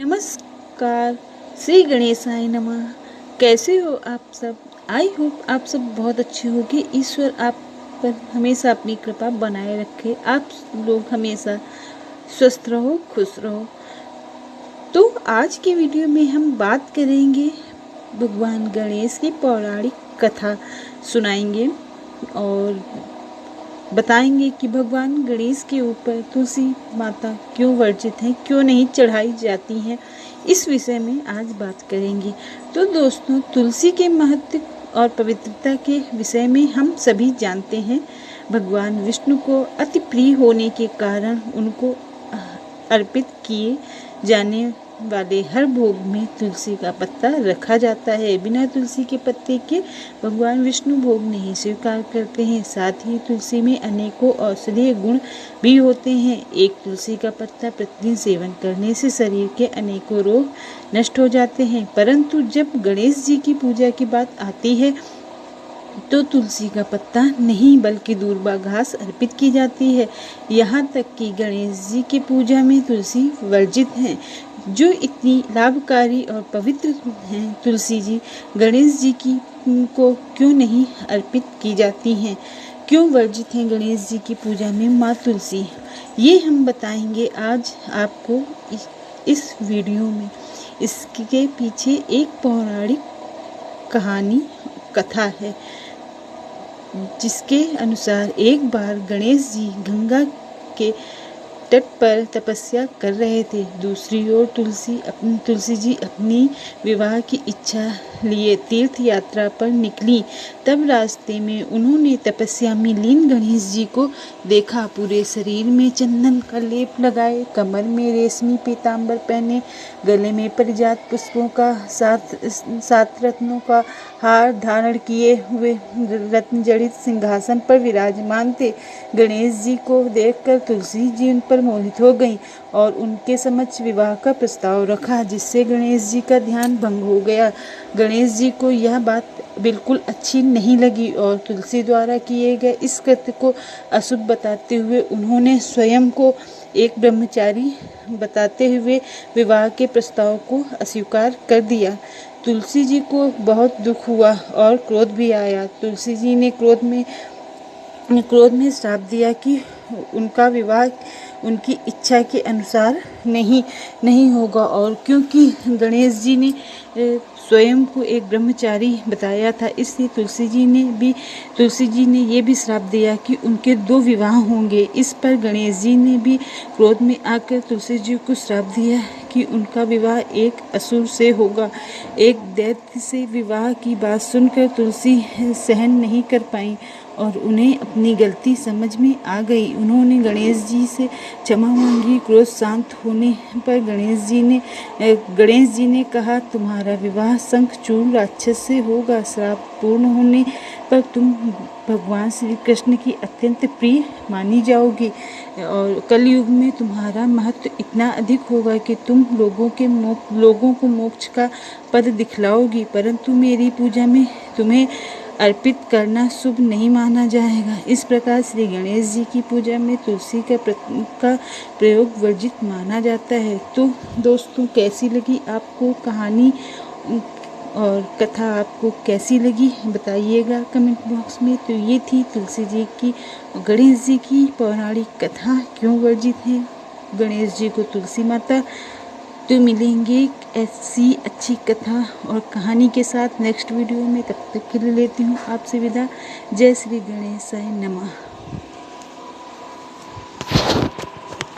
नमस्कार। श्री गणेशाय नमः। कैसे हो आप सब? आई होप आप सब बहुत अच्छे होंगे। ईश्वर आप पर हमेशा अपनी कृपा बनाए रखे। आप लोग हमेशा स्वस्थ रहो, खुश रहो। तो आज के वीडियो में हम बात करेंगे, भगवान गणेश की पौराणिक कथा सुनाएंगे और बताएंगे कि भगवान गणेश के ऊपर तुलसी माता क्यों वर्जित हैं, क्यों नहीं चढ़ाई जाती हैं। इस विषय में आज बात करेंगे। तो दोस्तों, तुलसी के महत्व और पवित्रता के विषय में हम सभी जानते हैं। भगवान विष्णु को अति प्रिय होने के कारण उनको अर्पित किए जाने वाले हर भोग में तुलसी का पत्ता रखा जाता है। बिना तुलसी के पत्ते के भगवान विष्णु भोग नहीं स्वीकार करते हैं। साथ ही तुलसी में अनेकों औषधीय गुण भी होते हैं। एक तुलसी का पत्ता प्रतिदिन सेवन करने से शरीर के अनेकों रोग नष्ट हो जाते हैं। परंतु जब गणेश जी की पूजा की बात आती है तो तुलसी का पत्ता नहीं बल्कि दूर्वा घास अर्पित की जाती है। यहाँ तक कि गणेश जी की पूजा में तुलसी वर्जित है, जो इतनी लाभकारी और पवित्र हैं। तुलसी जी गणेश जी की को क्यों नहीं अर्पित की जाती हैं, क्यों वर्जित हैं गणेश जी की पूजा में माँ तुलसी, ये हम बताएंगे आज आपको इस वीडियो में। इसके पीछे एक पौराणिक कहानी कथा है, जिसके अनुसार एक बार गणेश जी गंगा के तट पर तपस्या कर रहे थे। दूसरी ओर तुलसी जी अपनी विवाह की इच्छा लिए तीर्थ यात्रा पर निकली। तब रास्ते में उन्होंने तपस्या में लीन गणेश जी को देखा। पूरे शरीर में चंदन का लेप लगाए, कमर में रेशमी पीताम्बर पहने, गले में परिजात पुष्पों का सात रत्नों का हार धारण किए हुए रत्न जड़ित सिंहासन पर विराजमान थे। गणेश जी को देखकर तुलसी जी उन पर मोहित हो गईं और उनके समक्ष विवाह का प्रस्ताव रखा, जिससे गणेश जी का ध्यान भंग हो गया। गणेश जी को यह बात बिल्कुल अच्छी नहीं लगी और तुलसी द्वारा किए गए इस कृत्य को अशुभ बताते हुए उन्होंने स्वयं को एक ब्रह्मचारी बताते हुए विवाह के प्रस्ताव को अस्वीकार कर दिया। तुलसी जी को बहुत दुख हुआ और क्रोध भी आया। तुलसी जी ने क्रोध में श्राप दिया कि उनका विवाह उनकी इच्छा के अनुसार नहीं होगा। और क्योंकि गणेश जी ने स्वयं को एक ब्रह्मचारी बताया था, इसलिए तुलसी जी ने ये भी श्राप दिया कि उनके 2 विवाह होंगे। इस पर गणेश जी ने भी क्रोध में आकर तुलसी जी को श्राप दिया कि उनका विवाह एक असुर से होगा। एक दैत्य से विवाह की बात सुनकर तुलसी सहन नहीं कर पाई और उन्हें अपनी गलती समझ में आ गई। उन्होंने गणेश जी से क्षमा मांगी। क्रोध शांत होने पर गणेश जी ने कहा, तुम्हारा विवाह शंखचूड़ राक्षस से होगा। श्राप पूर्ण होने पर तुम भगवान श्री कृष्ण की अत्यंत प्रिय मानी जाओगी और कलयुग में तुम्हारा महत्व इतना अधिक होगा कि तुम लोगों को मोक्ष का पद दिखलाओगी। परंतु मेरी पूजा में तुम्हें अर्पित करना शुभ नहीं माना जाएगा। इस प्रकार श्री गणेश जी की पूजा में तुलसी का प्रयोग वर्जित माना जाता है। तो दोस्तों, कैसी लगी आपको कहानी और कथा, आपको कैसी लगी बताइएगा कमेंट बॉक्स में। तो ये थी तुलसी जी की गणेश जी की पौराणिक कथा, क्यों वर्जित है गणेश जी को तुलसी माता। तो मिलेंगे ऐसी अच्छी कथा और कहानी के साथ नेक्स्ट वीडियो में। तब तक के लिए लेती हूँ आपसे विदा। जय श्री गणेशाय नमः।